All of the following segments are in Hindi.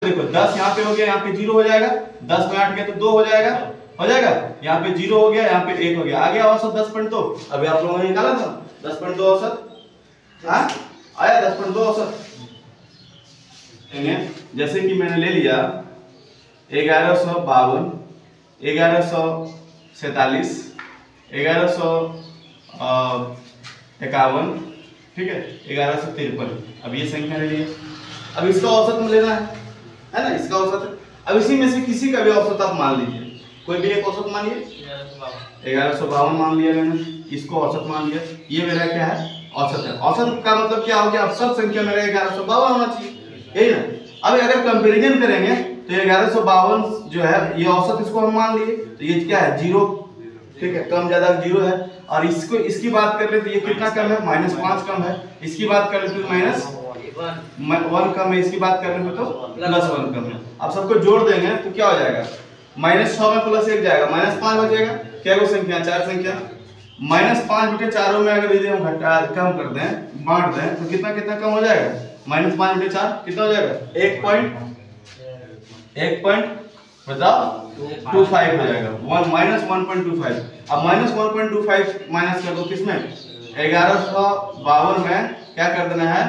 देखो 10 यहाँ पे हो गया, यहाँ पे 0 हो जाएगा, 10 में 8 गया तो 2 हो जाएगा, हो जाएगा। यहाँ पे 0 हो गया, यहाँ पे 1 हो गया, आ गया औसत 10.2। अभी आप लोगों ने निकाला था 10.2 औसत, हाँ आया 10.2 औसत। जैसे कि मैंने ले लिया 1152, 1147, 1151, ठीक है, 1153। अब ये संख्या ले लिया, अब इसका औसत में लेना है ना, इसका औसत। अब इसी में से किसी का भी औसत आप मान लीजिए, कोई भी एक औसत मानिए, 1152 मान लिया मैंने, इसको औसत मान लिया, ये मेरा क्या है, औसत है। औसत का मतलब क्या हो गया, अब सब संख्या मेरा 1152 होना चाहिए, यही ना। अब अगर कंपैरिजन करेंगे तो 1152 जो है ये औसत, इसको हम मान लिए तो ये क्या है, 0, ठीक है, कम ज्यादा 0 है। और इसको इसकी बात कर ले तो ये कितना कम है, -5 कम है। इसकी बात कर ले तो -1 कम है, इसकी बात कर ले तो +1 कम है। अब सबको जोड़ देंगे तो क्या हो जाएगा, -6 में +1 जाएगा, -5 हो जाएगा। क्या वो संख्या, 4 संख्या, -5/4 में अगर यदि हम घटा कम कर दें, बांट दें तो कितना कितना कम हो जाएगा, -5/4 कितना हो जाएगा, 1.25 हो जाएगा, -1.25। अब -1.25 माइनस कर दो किसमें, 1152 में क्या कर देना है,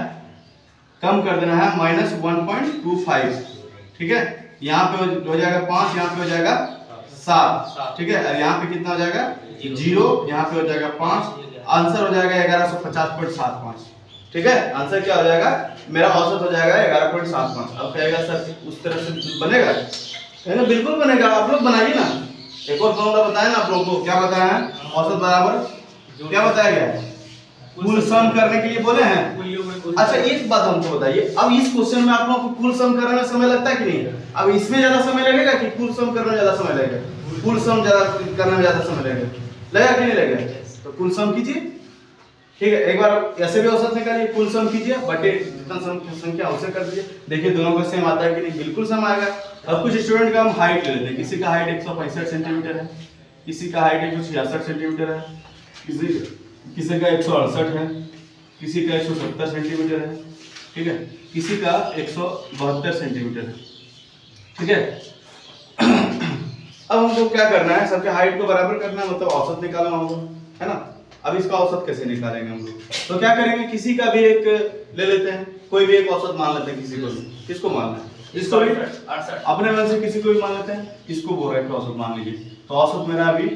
कम कर देना है, -1.25, ठीक है। यहाँ पे हो जाएगा 5, यहाँ पे हो जाएगा 7, ठीक है। और यहाँ पे कितना हो जाएगा, 0, यहाँ पे हो जाएगा 5, आंसर हो जाएगा 1150.75, ठीक है। आंसर क्या हो जाएगा, मेरा औसत हो जाएगा 11.75। अब कहेगा सर उस तरह से बनेगा, है ना, बिल्कुल बनेगा, आप लोग बनाइए ना। एक और फॉर्मूला बताया ना आप लोगों को, क्या बताया है, औसत बराबर क्या बताया गया है, कुल सम करने के लिए बोले हैं। अच्छा एक बात हमको बताइए, अब इस क्वेश्चन में आप लोगों को कुल सम करने में समय लगता है कि नहीं, अब इसमें ज्यादा समय लगेगा कि कुल सम करने में ज्यादा समय लगेगा, कुल सम ज्यादा करने में ज्यादा समय लगेगा कि नहीं लगेगा, तो कुल सम कीजिए, ठीक है। एक बार ऐसे भी औसत निकालिए, कुल सम कीजिए, बटे जितना संख्या उसे कर दीजिए, देखिए दोनों का सेम आता है कि नहीं, बिल्कुल सेम आएगा। अब कुछ स्टूडेंट का हम हाइट ले लेते हैं, किसी का हाइट 165 सेंटीमीटर है, किसी का हाइट 166 सेंटीमीटर है, किसी का 168 है, किसी का 170 सेंटीमीटर है, ठीक है, किसी का 172 सेंटीमीटर है, ठीक है। अब हमको क्या करना है, सबके हाइट को बराबर करना है, मतलब औसत निकालना होगा, है ना। अब इसका औसत कैसे निकालेंगे हम लोग, तो क्या करेंगे, किसी का भी एक ले लेते हैं, कोई भी एक औसत मान लेते हैं, किसी को भी, किसको मानना है, इसको भी अपने मन से किसी को भी मान लेते हैं, इसको बोल रहे हैं औसत मान लीजिए। तो औसत मेरा अभी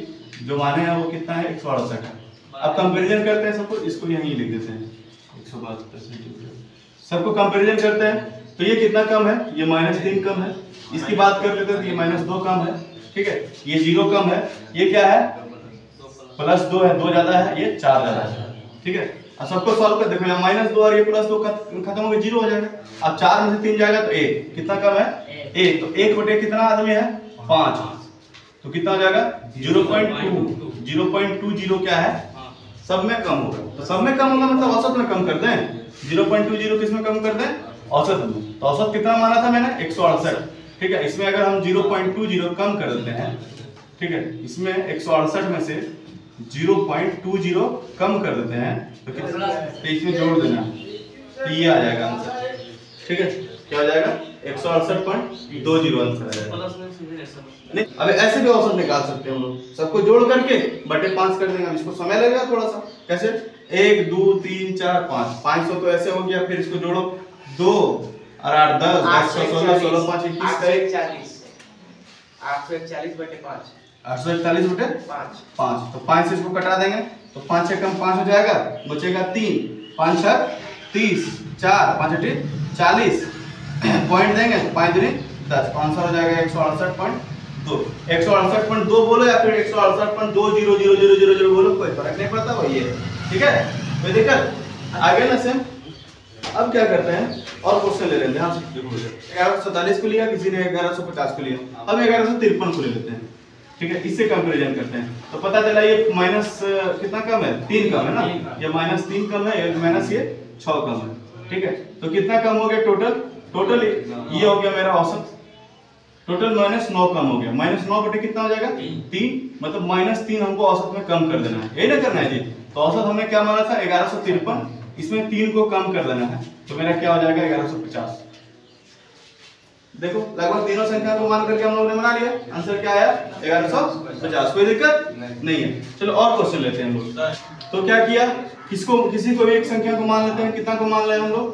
जो माने हैं वो कितना है, 168 है। अब कंपैरिजन करते हैं सबको, इसको यहीं लिख देते हैं 172 सेंटीमीटर, सबको कंपैरिजन करते हैं तो ये कितना कम है, ये -3 कम है। इसकी बात कर लेते हैं तो ये -2 कम है, ठीक है, ये 0 कम है, ये क्या है +2 है, 2 ज्यादा है, ये 4 ज्यादा है, ठीक है। अब सबको सॉल्व कर देखो, यहाँ -2 और ये +2 खत्म हो गया, 0 हो जाएगा। अब 4 में से 3 जाएगा तो 1, कितना कम है, 1, तो 1 बटे कितना आदमी है, 5, तो कितना हो जाएगा 0.20 क्या है, सब में कम होगा। तो सब में कम होगा मतलब औसत में कम कर दें, 0.20 किस में कम कर दें, औसत में। तो औसत कितना माना था मैंने, 168, ठीक है। इसमें अगर हम 0.20 कम कर देते हैं, ठीक है, इसमें 168 में से 0.20 कम कर देते हैं तो कितना, तो इसमें जोड़ देना, तो ये आ जाएगा आंसर, ठीक है। क्या हो जाएगा, 168.20 आंसर आ जाएगा। नहीं, अब ऐसे भी औसत निकाल सकते हैं हम लोग, सबको जोड़ करके बटे 5 कर देंगे। अब इसको समय लगेगा थोड़ा सा, कैसे, 1 2 3 4 5, 500 तो ऐसे हो गया, फिर इसको जोड़ो, 2 और 8 10, 10 16 16 5 21 का 841 बटे 5, 841 बटे 5, तो 5 से इसको कटा देंगे तो 5 से कम 5 हो जाएगा, बचेगा 3, 5 6 30, 4 5 8 40, पॉइंट देंगे तो 5 दूनी 10, आंसर हो जाएगा 168.2। 168.2 बोलो या फिर 168.200000 बोलो, कोई फर्क नहीं पड़ता, वही है, ठीक है। कोई दिक्कत, आगे ना सेम। अब क्या करते हैं, और क्वेश्चन ले लेते हैं। हाँ देखो, 1147 को लिया, किसी ने 1150 को लिया, अब 1153 को ले लेते हैं, ठीक है। इससे कंपैरिजन करते हैं तो पता चला ये माइनस कितना कम है, 3 कम है ना, ये -3 कम है, माइनस ये 6 कम है, ठीक है। तो कितना कम हो गया टोटल ये हो गया मेरा औसत, टोटल -9 कम हो गया, -9 बटे कितना हो जाएगा, 3, मतलब -3 हमको औसत में कम कर देना है, यही ना करना है जी। तो औसत हमने क्या माना था, 1153, इसमें 3 को कम कर देना है, तो मेरा क्या हो जाएगा 1150। देखो लगभग तीनों संख्या को मान करके हम लोगों ने बना लिया। आंसर क्या आया 1150। कोई दिक्कत नहीं है। चलो और क्वेश्चन लेते हैं हम लोग। तो क्या किया, किसी को भी एक संख्या को मान लेते हैं। कितना को मान रहे हैं हम लोग?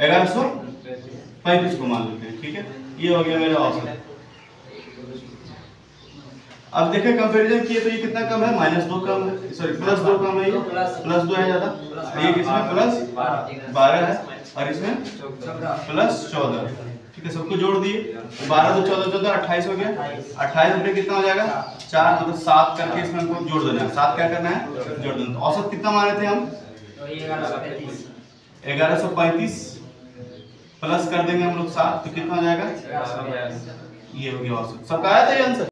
1135 को मान लेते हैं। ठीक है, ये हो गया मेरा ऑप्शन। अब देखें कंपैरिजन किए तो ये कितना कम है, -2 कम है, सॉरी +2 कम है, ये +2 है ज्यादा। ये किसमें +12 है और इसमें +14। ठीक है, सबको जोड़ दिए। 12 2 14 14 28 हो गया। 28 में कितना हो जाएगा 4, मतलब 7 करके इसमें हमको जोड़ देना है। 7 क्या करना है, जोड़ देना। तो औसत कितना माने थे हम? 1135 प्लस कर देंगे हम लोग 7, तो कितना हो जाएगा? ये हो गया औसत। सबका आया था ये आंसर।